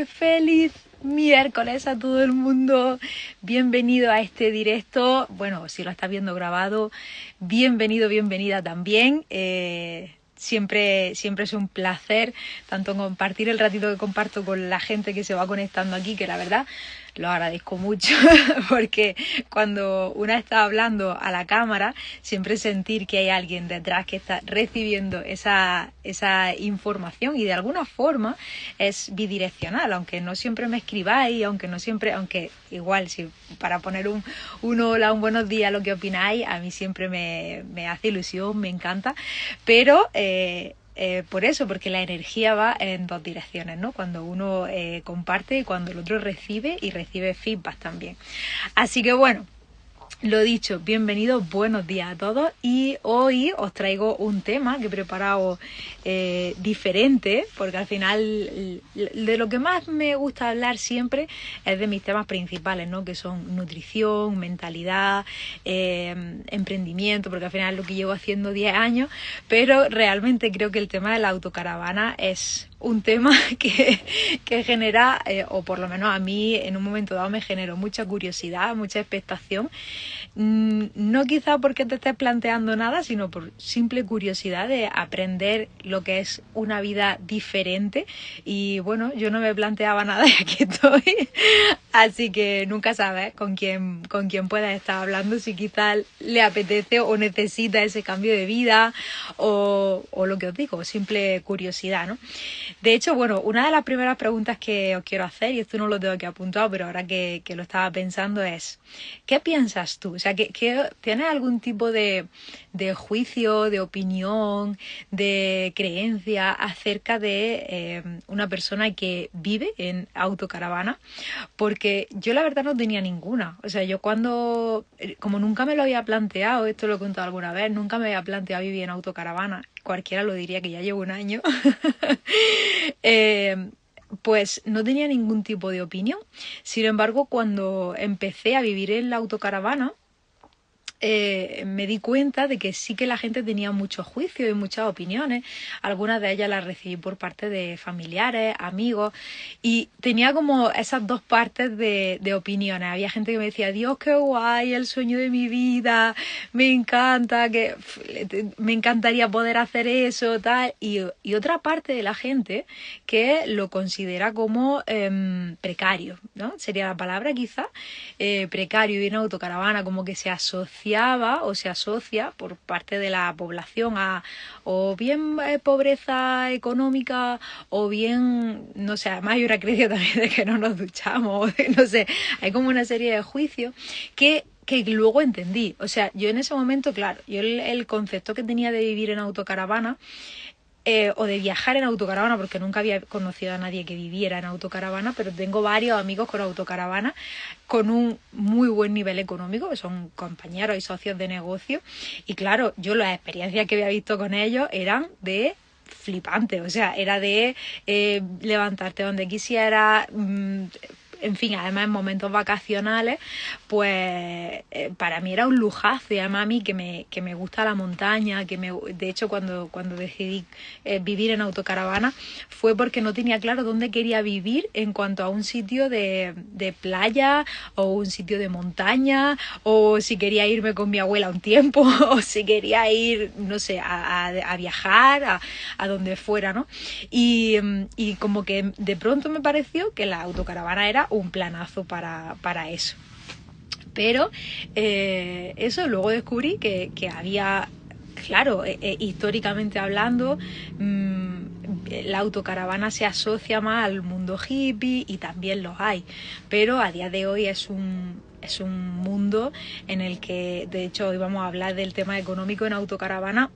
Feliz miércoles a todo el mundo, bienvenido a este directo. Bueno, si lo estás viendo grabado, bienvenido, bienvenida también. Siempre es un placer tanto compartir el ratito que comparto con la gente que se va conectando aquí, que la verdad lo agradezco mucho porque cuando una está hablando a la cámara, siempre sentir que hay alguien detrás que está recibiendo esa información, y de alguna forma es bidireccional, aunque no siempre me escribáis, aunque igual si para poner un hola, un buenos días, lo que opináis, a mí siempre me hace ilusión, me encanta, pero por eso, porque la energía va en dos direcciones, ¿no? Cuando uno comparte y cuando el otro recibe feedback también. Así que bueno, lo dicho, bienvenidos, buenos días a todos, y hoy os traigo un tema que he preparado diferente, porque al final de lo que más me gusta hablar siempre es de mis temas principales, ¿no? Que son nutrición, mentalidad, emprendimiento, porque al final es lo que llevo haciendo 10 años, pero realmente creo que el tema de la autocaravana es un tema que genera, o por lo menos a mí en un momento dado me generó mucha curiosidad, mucha expectación. No quizá porque te estés planteando nada, sino por simple curiosidad de aprender lo que es una vida diferente. Y bueno, yo no me planteaba nada y aquí estoy. Así que nunca sabes con quién puedas estar hablando, si quizás le apetece o necesita ese cambio de vida o lo que os digo, simple curiosidad, ¿no? De hecho, bueno, una de las primeras preguntas que os quiero hacer, y esto no lo tengo aquí apuntado, pero ahora que lo estaba pensando es, ¿qué piensas tú? O sea, ¿tienes algún tipo de juicio, de opinión, de creencia acerca de una persona que vive en autocaravana? Porque yo la verdad no tenía ninguna. O sea, yo como nunca me lo había planteado, esto lo he contado alguna vez, nunca me había planteado vivir en autocaravana. Cualquiera lo diría que ya llevo un año. Pues no tenía ningún tipo de opinión. Sin embargo, cuando empecé a vivir en la autocaravana, me di cuenta de que sí que la gente tenía muchos juicios y muchas opiniones. Algunas de ellas las recibí por parte de familiares, amigos, y tenía como esas dos partes de opiniones. Había gente que me decía, Dios, qué guay, el sueño de mi vida, me encanta, me encantaría poder hacer eso, tal. Y otra parte de la gente que lo considera como precario, ¿no? Sería la palabra quizá, precario, y en autocaravana, como que se asocia o se asocia por parte de la población a o bien pobreza económica o bien, no sé, además hay una creencia también de que no nos duchamos, no sé, hay como una serie de juicios que luego entendí. O sea, yo en ese momento, claro, yo el concepto que tenía de vivir en autocaravana, o de viajar en autocaravana, porque nunca había conocido a nadie que viviera en autocaravana, pero tengo varios amigos con autocaravana con un muy buen nivel económico, que son compañeros y socios de negocio, y claro, yo las experiencias que había visto con ellos eran de flipante, o sea, era de levantarte donde quisiera, en fin, además en momentos vacacionales, pues para mí era un lujazo. Y además a mí que me gusta la montaña, de hecho cuando decidí vivir en autocaravana fue porque no tenía claro dónde quería vivir en cuanto a un sitio de playa o un sitio de montaña, o si quería irme con mi abuela un tiempo o si quería ir, no sé, a viajar a donde fuera, ¿no? Y como que de pronto me pareció que la autocaravana era un planazo para eso. Pero eso, luego descubrí que había, claro, históricamente hablando, la autocaravana se asocia más al mundo hippie, y también los hay, pero a día de hoy es un mundo en el que, de hecho, hoy vamos a hablar del tema económico en autocaravana.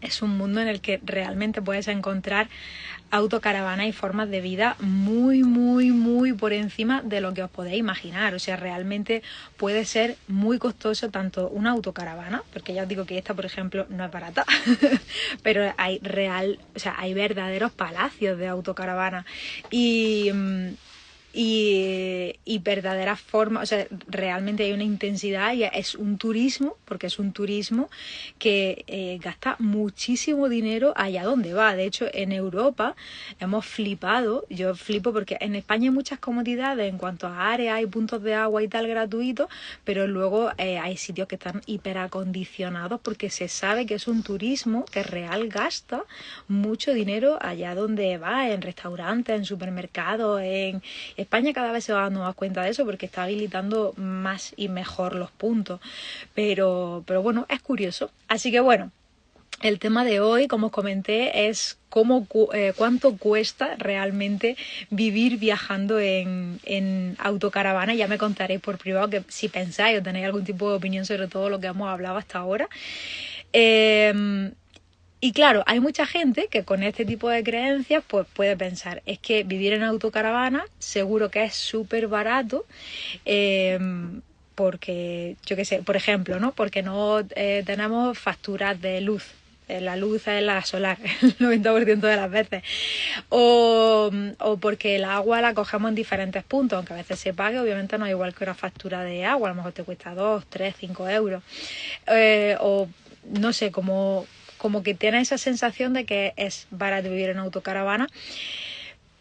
Es un mundo en el que realmente puedes encontrar autocaravanas y formas de vida muy, muy, muy por encima de lo que os podéis imaginar. O sea, realmente puede ser muy costoso tanto una autocaravana, porque ya os digo que esta, por ejemplo, no es barata, pero hay verdaderos palacios de autocaravana. Y y verdaderas formas, o sea, realmente hay una intensidad y es un turismo, porque es un turismo que gasta muchísimo dinero allá donde va. De hecho, en Europa hemos flipado, yo flipo porque en España hay muchas comodidades en cuanto a áreas y puntos de agua y tal gratuitos, pero luego hay sitios que están hiperacondicionados porque se sabe que es un turismo que real gasta mucho dinero allá donde va, en restaurantes, en supermercados, en España cada vez se va dando más cuenta de eso porque está habilitando más y mejor los puntos. Pero bueno, es curioso. Así que bueno, el tema de hoy, como os comenté, es cuánto cuesta realmente vivir viajando en autocaravana. Ya me contaréis por privado que si pensáis o tenéis algún tipo de opinión sobre todo lo que hemos hablado hasta ahora. Y claro, hay mucha gente que con este tipo de creencias pues puede pensar, es que vivir en autocaravana seguro que es súper barato, porque, yo qué sé, por ejemplo, ¿no? Porque no tenemos facturas de luz. La luz es la solar, el 90% de las veces. O porque el agua la cogemos en diferentes puntos, aunque a veces se pague, obviamente no es igual que una factura de agua, a lo mejor te cuesta 2, 3, 5 euros. O no sé, como que tiene esa sensación de que es barato vivir en autocaravana,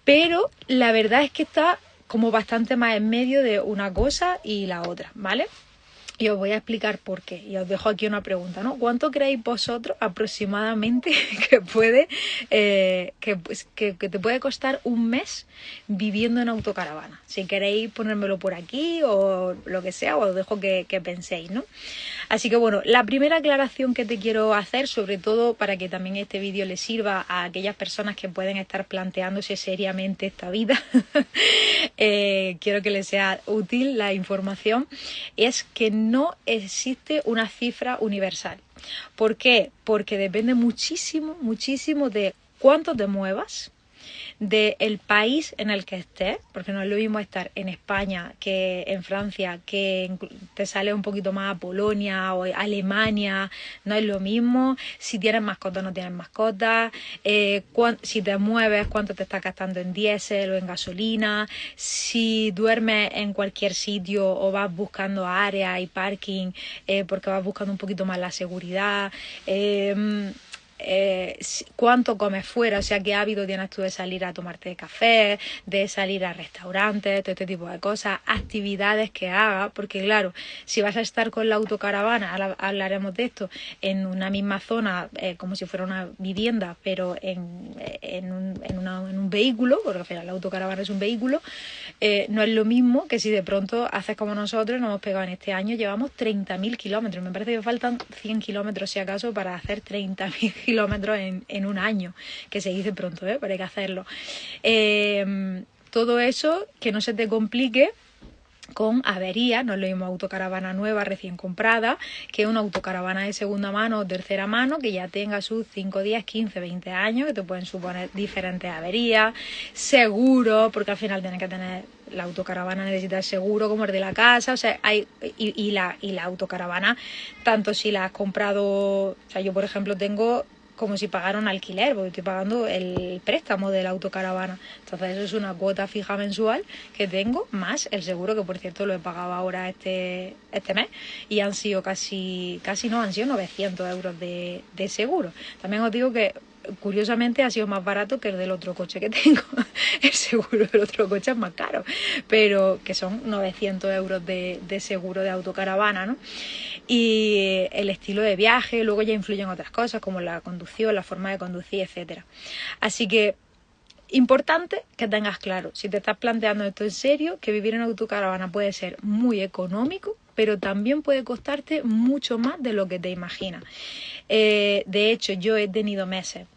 pero la verdad es que está como bastante más en medio de una cosa y la otra, ¿vale? Y os voy a explicar por qué. Y os dejo aquí una pregunta, ¿no? ¿Cuánto creéis vosotros aproximadamente que que te puede costar un mes viviendo en autocaravana? Si queréis ponérmelo por aquí o lo que sea, os dejo que penséis, ¿no? Así que bueno, la primera aclaración que te quiero hacer, sobre todo para que también este vídeo le sirva a aquellas personas que pueden estar planteándose seriamente esta vida, quiero que les sea útil la información, es que no existe una cifra universal. ¿Por qué? Porque depende muchísimo, muchísimo de cuánto te muevas, del país en el que estés, porque no es lo mismo estar en España que en Francia, que te sale un poquito más a Polonia o Alemania, no es lo mismo. Si tienes mascotas o no tienes mascotas, si te mueves, cuánto te estás gastando en diésel o en gasolina, si duermes en cualquier sitio o vas buscando áreas y parking porque vas buscando un poquito más la seguridad. Cuánto comes fuera, o sea, qué hábito tienes tú de salir a tomarte café, de salir a restaurantes, todo este tipo de cosas, actividades que hagas, porque claro, si vas a estar con la autocaravana, ahora hablaremos de esto, en una misma zona, como si fuera una vivienda, pero en un vehículo, porque al final la autocaravana es un vehículo, no es lo mismo que si de pronto haces como nosotros, nos hemos pegado en este año, llevamos 30.000 kilómetros, me parece que faltan 100 kilómetros si acaso para hacer 30.000 kilómetros en un año, que se dice pronto, pero hay que hacerlo. Todo eso, que no se te complique con averías, no es lo mismo autocaravana nueva recién comprada que una autocaravana de segunda mano o tercera mano que ya tenga sus 5, 10, 15, 20 años, que te pueden suponer diferentes averías, seguro, porque al final tienes que tener, la autocaravana necesita el seguro como el de la casa, o sea, y la autocaravana, tanto si la has comprado, o sea, yo por ejemplo tengo como si pagara un alquiler, porque estoy pagando el préstamo de la autocaravana. Entonces eso es una cuota fija mensual que tengo, más el seguro, que por cierto lo he pagado ahora este mes, y han sido casi no, han sido 900 euros de seguro. También os digo que curiosamente ha sido más barato que el del otro coche que tengo. El seguro del otro coche es más caro, pero que son 900 euros de seguro de autocaravana, ¿no? Y el estilo de viaje, luego ya influyen otras cosas como la conducción, la forma de conducir, etcétera. Así que importante que tengas claro, si te estás planteando esto en serio, que vivir en autocaravana puede ser muy económico, pero también puede costarte mucho más de lo que te imaginas. De hecho, yo he tenido meses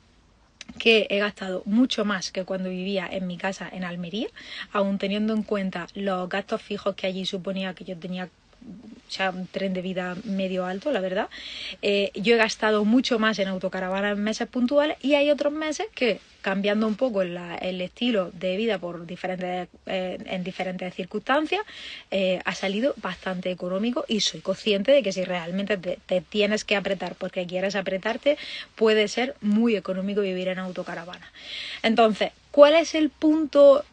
que he gastado mucho más que cuando vivía en mi casa en Almería, aun teniendo en cuenta los gastos fijos que allí suponía que yo tenía, o sea, un tren de vida medio alto, la verdad. Yo he gastado mucho más en autocaravana en meses puntuales, y hay otros meses que, cambiando un poco el estilo de vida por en diferentes circunstancias, ha salido bastante económico, y soy consciente de que si realmente te tienes que apretar porque quieres apretarte, puede ser muy económico vivir en autocaravana. Entonces, ¿cuál es el punto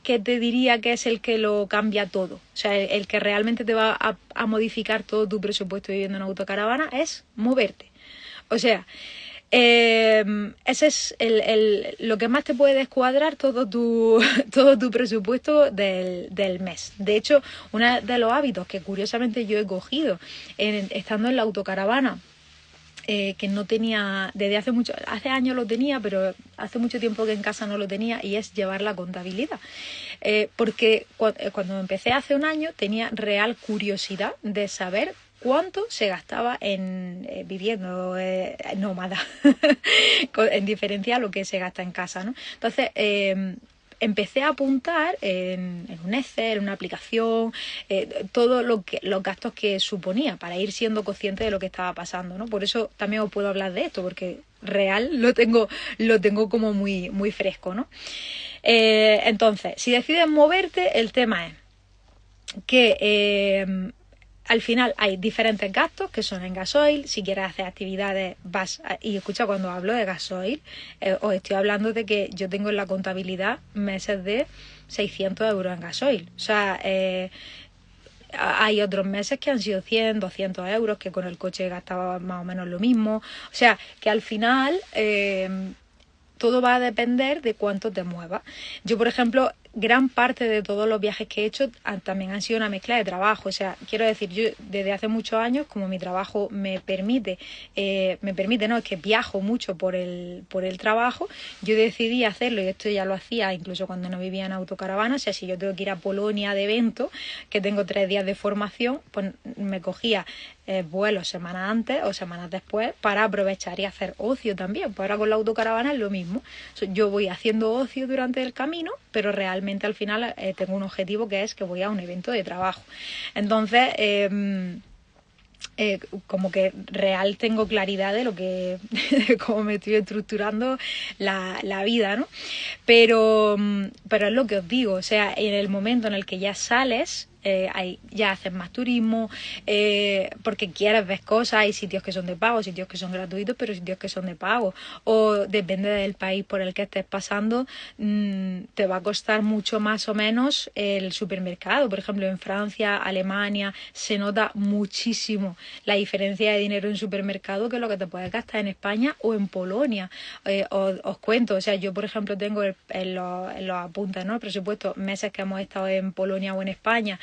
que te diría que es el que lo cambia todo. O sea, el que realmente te va a modificar todo tu presupuesto viviendo en autocaravana es moverte. O sea, ese es lo que más te puede descuadrar todo tu, todo tu presupuesto del mes. De hecho, uno de los hábitos que curiosamente yo he cogido estando en la autocaravana, que no tenía, desde hace años lo tenía, pero hace mucho tiempo que en casa no lo tenía, y es llevar la contabilidad. Porque cuando empecé hace un año tenía real curiosidad de saber cuánto se gastaba en viviendo nómada, en diferencia a lo que se gasta en casa, ¿no? Entonces, empecé a apuntar en un Excel, en una aplicación, todo los gastos que suponía para ir siendo consciente de lo que estaba pasando, ¿no? Por eso también os puedo hablar de esto, porque real lo tengo como muy, muy fresco, ¿no? Entonces, si decides moverte, el tema es que al final hay diferentes gastos que son en gasoil. Si quieres hacer actividades y escucha, cuando hablo de gasoil, os estoy hablando de que yo tengo en la contabilidad meses de 600 euros en gasoil. O sea, hay otros meses que han sido 100, 200 euros, que con el coche gastaba más o menos lo mismo. O sea, que al final todo va a depender de cuánto te muevas. Yo, por ejemplo, gran parte de todos los viajes que he hecho también han sido una mezcla de trabajo. O sea, quiero decir, yo desde hace muchos años, como mi trabajo me permite, no, es que viajo mucho por el trabajo, yo decidí hacerlo, y esto ya lo hacía incluso cuando no vivía en autocaravana. O sea, si yo tengo que ir a Polonia de evento, que tengo 3 días de formación, pues me cogía vuelos semanas antes o semanas después para aprovechar y hacer ocio también. Pues ahora con la autocaravana es lo mismo. Yo voy haciendo ocio durante el camino, pero realmente al final tengo un objetivo, que es que voy a un evento de trabajo. Entonces, como que real tengo claridad de lo que cómo me estoy estructurando la vida, ¿no? Pero es lo que os digo, o sea, en el momento en el que ya sales, ya haces más turismo, porque quieres ver cosas. Hay sitios que son de pago, sitios que son gratuitos, pero sitios que son de pago, o depende del país por el que estés pasando, te va a costar mucho más o menos el supermercado. Por ejemplo, en Francia, Alemania, se nota muchísimo la diferencia de dinero en supermercado que lo que te puedes gastar en España o en Polonia. Os cuento, o sea, yo por ejemplo tengo en los apuntes, ¿no?, el presupuesto, meses que hemos estado en Polonia o en España.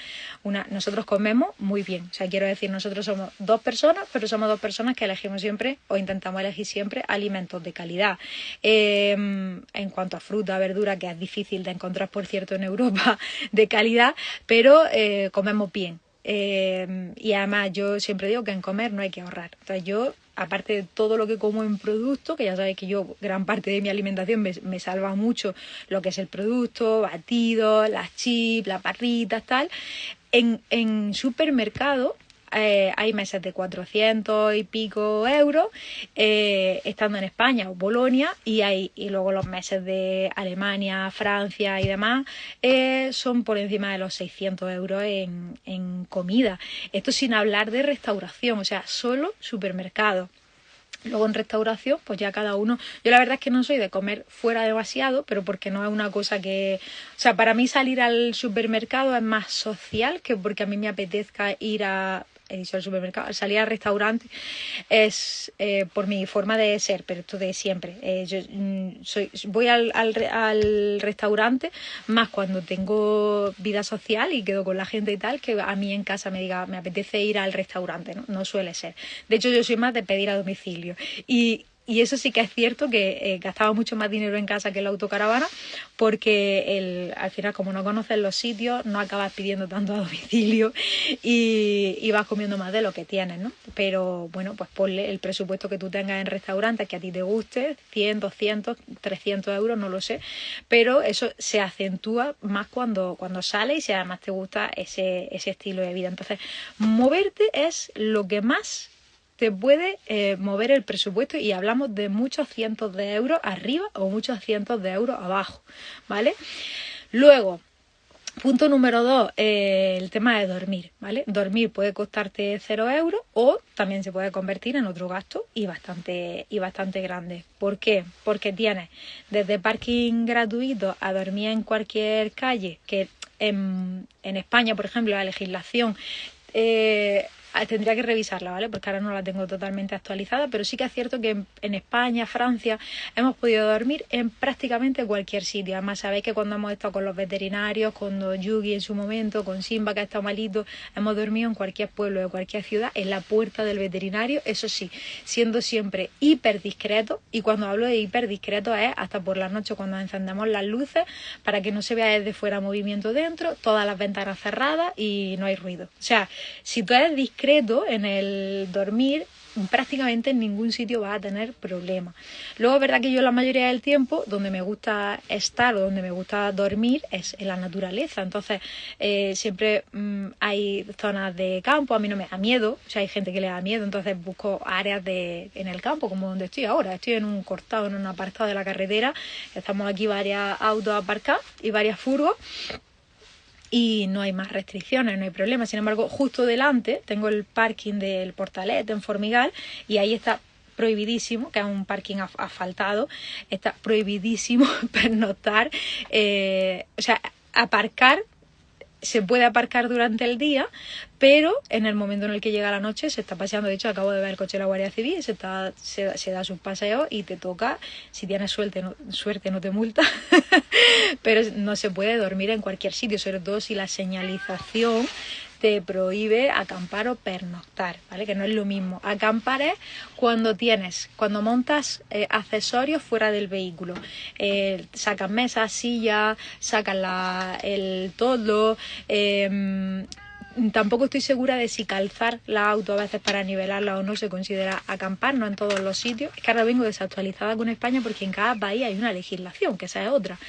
Nosotros comemos muy bien, o sea, quiero decir, nosotros somos 2 personas, pero somos 2 personas que elegimos siempre, o intentamos elegir siempre, alimentos de calidad. En cuanto a fruta, verdura, que es difícil de encontrar, por cierto, en Europa, de calidad, pero comemos bien. Y además yo siempre digo que en comer no hay que ahorrar. Entonces yo, aparte de todo lo que como en producto, que ya sabéis que yo gran parte de mi alimentación me salva mucho lo que es el producto, batidos, las chips, las barritas, tal, en supermercado hay meses de 400 y pico euros, estando en España o Polonia, y luego los meses de Alemania, Francia y demás son por encima de los 600 euros en comida. Esto sin hablar de restauración, o sea, solo supermercado. Luego en restauración, pues ya cada uno. Yo la verdad es que no soy de comer fuera demasiado, pero porque no es una cosa que... O sea, para mí salir al supermercado es más social que porque a mí me apetezca ir al supermercado. Salir al restaurante es por mi forma de ser, pero esto de siempre. Voy al restaurante más cuando tengo vida social y quedo con la gente y tal, que a mí en casa me apetece ir al restaurante, ¿no? No suele ser. De hecho, yo soy más de pedir a domicilio. Y eso sí que es cierto, que gastaba mucho más dinero en casa que en la autocaravana, porque al final, como no conoces los sitios, no acabas pidiendo tanto a domicilio y vas comiendo más de lo que tienes, ¿no? Pero bueno, pues ponle el presupuesto que tú tengas en restaurantes que a ti te guste, 100, 200, 300 euros, no lo sé, pero eso se acentúa más cuando sales, y si además te gusta ese estilo de vida. Entonces, moverte es lo que más te puede mover el presupuesto, y hablamos de muchos cientos de euros arriba o muchos cientos de euros abajo, ¿vale? Luego, Punto número 2, el tema de dormir, ¿vale? Dormir puede costarte 0 € o también se puede convertir en otro gasto y bastante grande. ¿Por qué? Porque tienes desde parking gratuito a dormir en cualquier calle, que en España, por ejemplo, la legislación tendría que revisarla, ¿vale? Porque ahora no la tengo totalmente actualizada, pero sí que es cierto que en España, Francia, hemos podido dormir en prácticamente cualquier sitio. Además, sabéis que cuando hemos estado con los veterinarios, cuando Yugi en su momento, con Simba que ha estado malito, hemos dormido en cualquier pueblo de cualquier ciudad, en la puerta del veterinario, eso sí, siendo siempre hiper discreto, y cuando hablo de hiper discreto es hasta por la noche cuando encendemos las luces para que no se vea desde fuera movimiento dentro, todas las ventanas cerradas y no hay ruido. O sea, si tú eres discreto en el dormir, prácticamente en ningún sitio vas a tener problemas. Luego es verdad que yo la mayoría del tiempo donde me gusta estar o donde me gusta dormir es en la naturaleza, entonces siempre hay zonas de campo, a mí no me da miedo, o sea, hay gente que le da miedo, entonces busco áreas en el campo, como donde estoy ahora, estoy en un cortado, en un apartado de la carretera, estamos aquí varias autos aparcados y varias furgos, y no hay más restricciones, no hay problema. Sin embargo, justo delante tengo el parking del Portalet en Formigal y ahí está prohibidísimo, que es un parking asfaltado, está prohibidísimo pernoctar, o sea, aparcar. Se puede aparcar durante el día, pero en el momento en el que llega la noche se está paseando. De hecho, acabo de ver el coche de la Guardia Civil, se da sus paseos y te toca, si tienes suerte no te multa, pero no se puede dormir en cualquier sitio, sobre todo si la señalización te prohíbe acampar o pernoctar, ¿vale? Que no es lo mismo. Acampar es cuando montas accesorios fuera del vehículo. Sacas mesas, sillas, sacas el toldo. Tampoco estoy segura de si calzar la auto a veces para nivelarla o no se considera acampar, no en todos los sitios. Es que ahora vengo desactualizada con España porque en cada país hay una legislación, que esa es otra.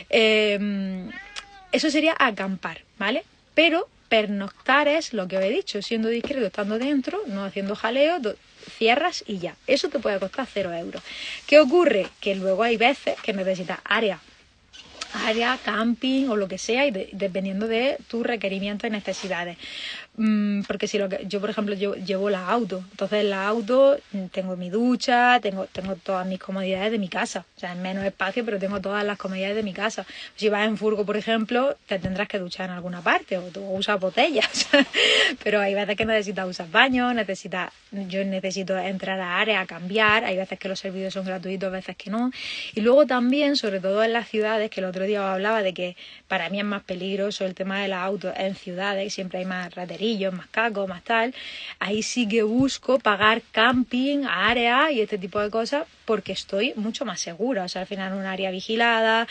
Eso sería acampar, ¿vale? Pero pernoctar es lo que os he dicho, siendo discreto, estando dentro, no haciendo jaleo, cierras y ya. Eso te puede costar 0 €. ¿Qué ocurre? Que luego hay veces que necesitas área, camping o lo que sea, y dependiendo de tus requerimientos y necesidades. Porque si yo, por ejemplo, llevo la auto, entonces en la auto tengo mi ducha, tengo todas mis comodidades de mi casa, o sea, en menos espacio, pero tengo todas las comodidades de mi casa. Si vas en furgo, por ejemplo, te tendrás que duchar en alguna parte o usas botellas, pero hay veces que necesitas usar baños, yo necesito entrar a área a cambiar, hay veces que los servicios son gratuitos, veces que no. Y luego también, sobre todo en las ciudades, que el otro día os hablaba de que para mí es más peligroso el tema de las autos en ciudades, siempre hay más raterías, más cacos, más tal, ahí sí que busco pagar camping, área y este tipo de cosas porque estoy mucho más segura, o sea, al final un área vigilada,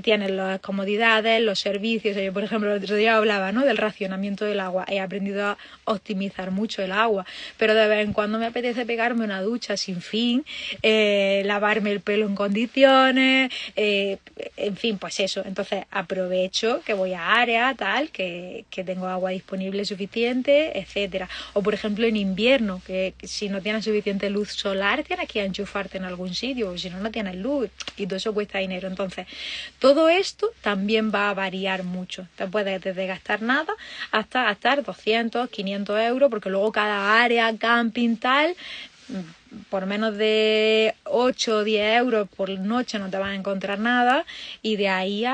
tienes las comodidades, los servicios. Yo, por ejemplo, el otro día hablaba, ¿no?, del racionamiento del agua. He aprendido a optimizar mucho el agua, pero de vez en cuando me apetece pegarme una ducha sin fin, lavarme el pelo en condiciones, en fin, pues eso. Entonces aprovecho que voy a área, tal, que tengo agua disponible suficiente, etcétera. O, por ejemplo, en invierno, que si no tienes suficiente luz solar, tienes que enchufarte en algún sitio, o si no, no tienes luz, y todo eso cuesta dinero. Entonces, todo esto también va a variar mucho. Te puedes desde gastar nada hasta gastar 200, 500 €, porque luego cada área, camping, tal, por menos de 8 o 10 € por noche no te vas a encontrar nada. Y de ahí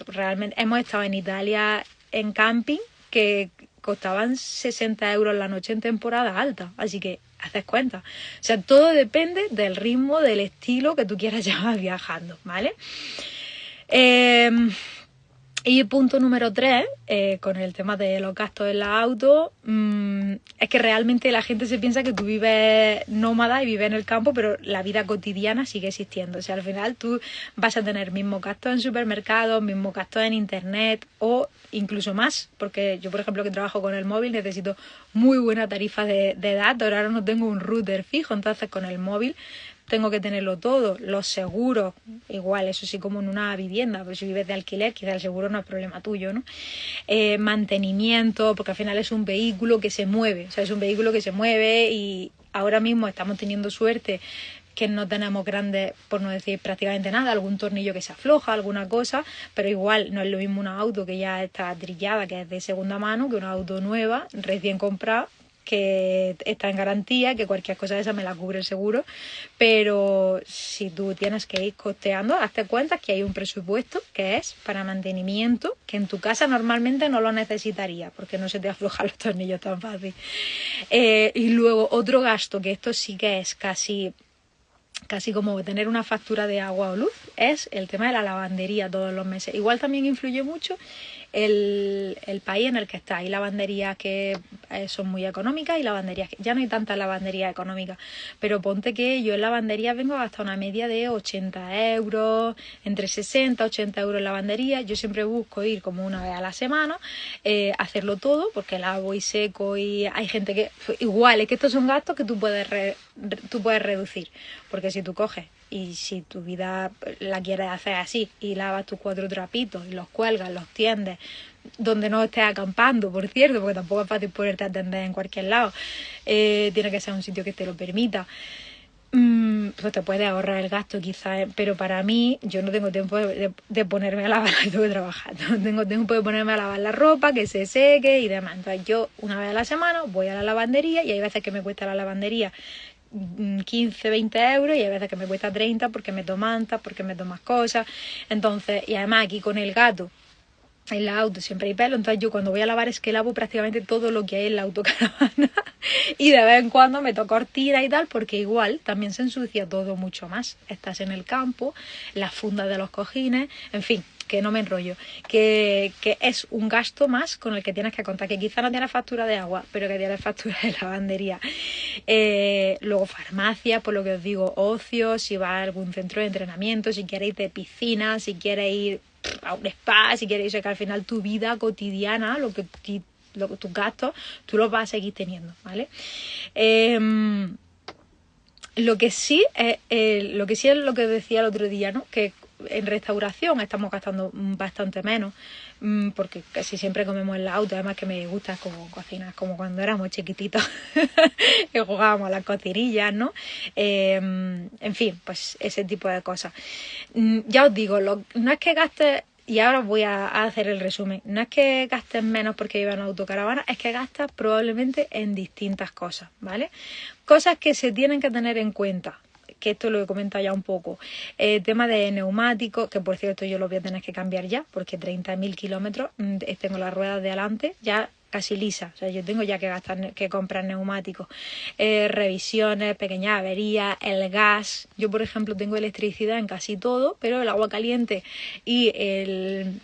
realmente hemos estado en Italia en camping que costaban 60 € la noche en temporada alta, así que haces cuenta. O sea, todo depende del ritmo, del estilo que tú quieras llevar viajando, ¿vale? Y punto número 3, con el tema de los gastos en la auto, es que realmente la gente se piensa que tú vives nómada y vives en el campo, pero la vida cotidiana sigue existiendo. O sea, al final tú vas a tener mismos gastos en supermercados, mismos gastos en internet o incluso más, porque yo, por ejemplo, que trabajo con el móvil, necesito muy buena tarifa de datos. Ahora no tengo un router fijo, entonces con el móvil tengo que tenerlo todo, los seguros, igual, eso sí, como en una vivienda, pero si vives de alquiler, quizás el seguro no es problema tuyo, ¿no? Mantenimiento, porque al final es un vehículo que se mueve, o sea, es un vehículo que se mueve y ahora mismo estamos teniendo suerte que no tenemos grandes, por no decir prácticamente nada, algún tornillo que se afloja, alguna cosa, pero igual no es lo mismo un auto que ya está trillada, que es de segunda mano, que un auto nueva, recién comprada, que está en garantía, que cualquier cosa de esa me la cubre el seguro, pero si tú tienes que ir costeando, hazte cuenta que hay un presupuesto que es para mantenimiento, que en tu casa normalmente no lo necesitarías, porque no se te aflojan los tornillos tan fácil. Y luego otro gasto, que esto sí que es casi como tener una factura de agua o luz, es el tema de la lavandería todos los meses. Igual también influye mucho el país en el que está. Hay lavanderías que son muy económicas y lavanderías que ya no hay tantas lavanderías económicas, pero ponte que yo en lavandería vengo a gastar una media de 80 euros, entre 60 y 80 euros en lavandería. Yo siempre busco ir como una vez a la semana, hacerlo todo, porque lavo y seco, y hay gente que igual, es que estos son gastos que tú puedes reducir, porque si tú coges y si tu vida la quieres hacer así y lavas tus 4 trapitos y los cuelgas, los tiendes, donde no estés acampando, por cierto, porque tampoco es fácil poderte atender en cualquier lado, tiene que ser un sitio que te lo permita, pues te puedes ahorrar el gasto quizás, pero para mí yo no tengo tiempo de ponerme a lavar, tengo que trabajar, no tengo tiempo de ponerme a lavar la ropa, que se seque y demás. Entonces yo una vez a la semana voy a la lavandería y hay veces que me cuesta la lavandería 15, 20 euros y hay veces que me cuesta 30 porque meto mantas, porque meto más cosas. Entonces, y además aquí con el gato en el auto siempre hay pelo, entonces yo cuando voy a lavar es que lavo prácticamente todo lo que hay en la autocaravana y de vez en cuando meto cortina y tal, porque igual también se ensucia todo mucho más. Estás en el campo, las fundas de los cojines, en fin, que no me enrollo, que es un gasto más con el que tienes que contar, que quizá no tienes factura de agua, pero que tienes factura de lavandería. Luego farmacia, por lo que os digo, ocio, si vas a algún centro de entrenamiento, si quieres ir de piscina, si quieres ir a un spa, si quieres ir, que al final tu vida cotidiana, tus gastos, tú los vas a seguir teniendo, ¿vale? Lo que sí es lo que decía el otro día, ¿no? Que en restauración estamos gastando bastante menos, porque casi siempre comemos en el auto. Además que me gusta como cocinar, como cuando éramos chiquititos que jugábamos a las cocinillas, ¿no? En fin, pues ese tipo de cosas. Ya os digo, no es que gastes, y ahora voy a hacer el resumen, no es que gastes menos porque vivas en autocaravana, es que gastas probablemente en distintas cosas, ¿vale? Cosas que se tienen que tener en cuenta, que esto lo he comentado ya un poco. Tema de neumáticos, que por cierto yo lo voy a tener que cambiar ya, porque 30.000 kilómetros, tengo las ruedas de adelante ya casi lisas, o sea, yo tengo ya que comprar neumáticos. Revisiones, pequeñas averías, el gas. Yo, por ejemplo, tengo electricidad en casi todo, pero el agua caliente y el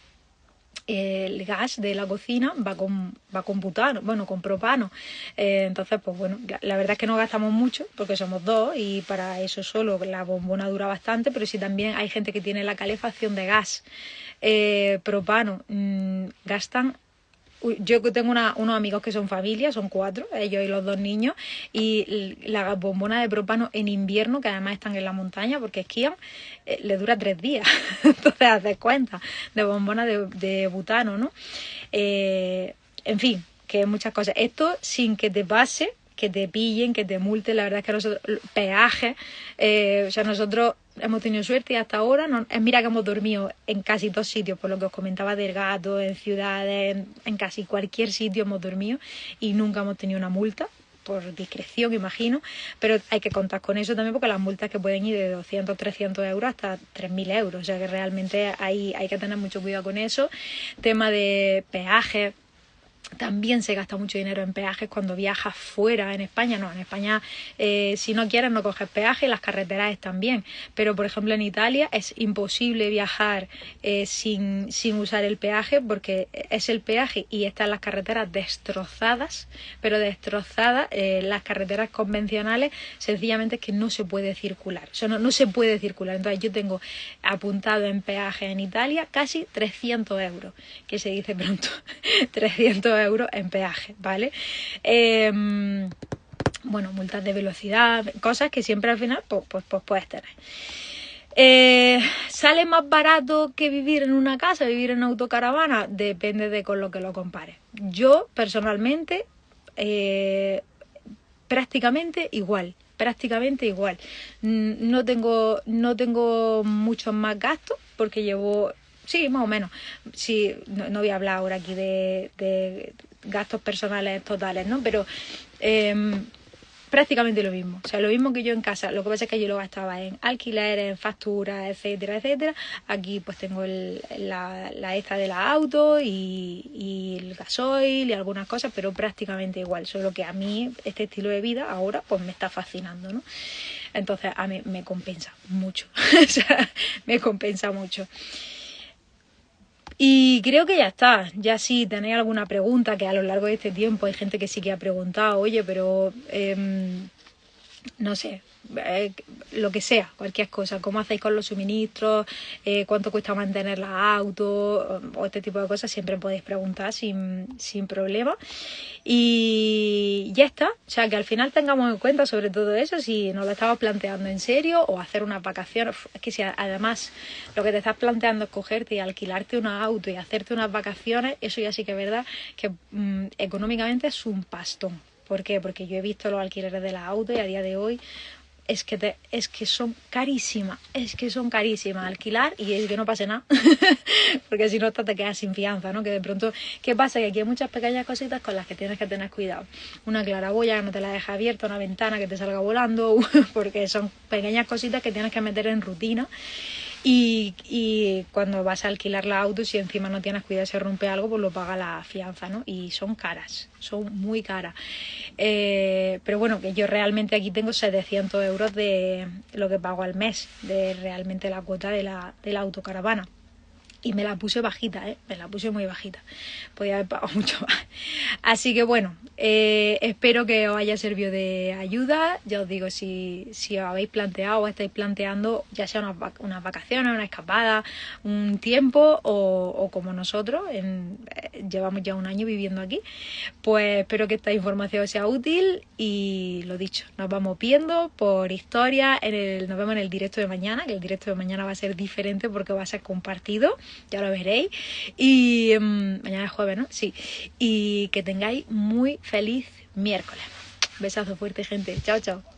gas de la cocina va con butano, bueno, con propano. Entonces, pues bueno, la verdad es que no gastamos mucho porque somos dos y para eso solo la bombona dura bastante, pero si también hay gente que tiene la calefacción de gas, propano, gastan. Yo tengo unos amigos que son familia, son 4, ellos y los 2 niños, y la bombona de propano en invierno, que además están en la montaña porque esquían, le dura 3 días. Entonces haces cuenta de bombona de butano, ¿no? En fin, que muchas cosas. Esto sin que te pase, que te pillen, que te multen. La verdad es que nosotros, peaje, o sea, nosotros hemos tenido suerte y hasta ahora, mira que hemos dormido en casi 2 sitios, por lo que os comentaba del gato, en ciudades, en casi cualquier sitio hemos dormido y nunca hemos tenido una multa, por discreción, imagino, pero hay que contar con eso también porque las multas que pueden ir de 200, 300 euros hasta 3.000 euros, o sea que realmente hay que tener mucho cuidado con eso. Tema de peaje. También se gasta mucho dinero en peajes cuando viajas fuera. En España no, en España si no quieres no coges peaje, las carreteras están bien, pero por ejemplo en Italia es imposible viajar sin usar el peaje, porque es el peaje y están las carreteras destrozadas, pero destrozadas. Las carreteras convencionales sencillamente es que no se puede circular, o sea, no se puede circular. Entonces yo tengo apuntado en peaje en Italia casi 300 euros, que se dice pronto, 300 euros en peaje, ¿vale? Bueno, multas de velocidad, cosas que siempre al final pues puedes tener. ¿Sale más barato que vivir en una casa, vivir en una autocaravana? Depende de con lo que lo compares. Yo personalmente prácticamente igual, prácticamente igual. No tengo muchos más gastos porque llevo, sí, más o menos. Sí, no voy a hablar ahora aquí de gastos personales totales, ¿no? Pero prácticamente lo mismo. O sea, lo mismo que yo en casa. Lo que pasa es que yo lo gastaba en alquileres, en facturas, etcétera, etcétera. Aquí pues tengo la esta de la auto y el gasoil y algunas cosas, pero prácticamente igual. Solo que a mí este estilo de vida ahora pues me está fascinando, ¿no? Entonces a mí me compensa mucho. O sea, me compensa mucho. Y creo que ya está. Ya si tenéis alguna pregunta, que a lo largo de este tiempo hay gente que sí que ha preguntado, oye, pero no sé, lo que sea, cualquier cosa, cómo hacéis con los suministros, cuánto cuesta mantener las autos o este tipo de cosas, siempre podéis preguntar sin problema. Y ya está, o sea, que al final tengamos en cuenta sobre todo eso, si nos lo estamos planteando en serio o hacer unas vacaciones. Es que si además lo que te estás planteando es cogerte y alquilarte un auto y hacerte unas vacaciones, eso ya sí que es verdad que económicamente es un pastón. ¿Por qué? Porque yo he visto los alquileres de las autos y a día de hoy es que son carísimas, alquilar y es que no pase nada, porque si no te quedas sin fianza, ¿no? Que de pronto, ¿qué pasa? Que aquí hay muchas pequeñas cositas con las que tienes que tener cuidado. Una claraboya que no te la deja abierta, una ventana que te salga volando, porque son pequeñas cositas que tienes que meter en rutina. Y cuando vas a alquilar la auto, si encima no tienes cuidado, se rompe algo, pues lo paga la fianza, ¿no? Y son caras, son muy caras. Pero bueno, que yo realmente aquí tengo 700 euros de lo que pago al mes, de realmente la cuota de la autocaravana. Y me la puse bajita, me la puse muy bajita. Podía haber pagado mucho más. Así que bueno, espero que os haya servido de ayuda. Ya os digo, si os habéis planteado o estáis planteando, ya sea unas vacaciones, una escapada, un tiempo o como nosotros, llevamos ya un año viviendo aquí, pues espero que esta información sea útil y lo dicho, nos vamos viendo por historia, nos vemos en el directo de mañana, que el directo de mañana va a ser diferente porque va a ser compartido. Ya lo veréis. Y mañana es jueves, ¿no? Sí. Y que tengáis muy feliz miércoles. Besazo fuerte, gente. Chao, chao.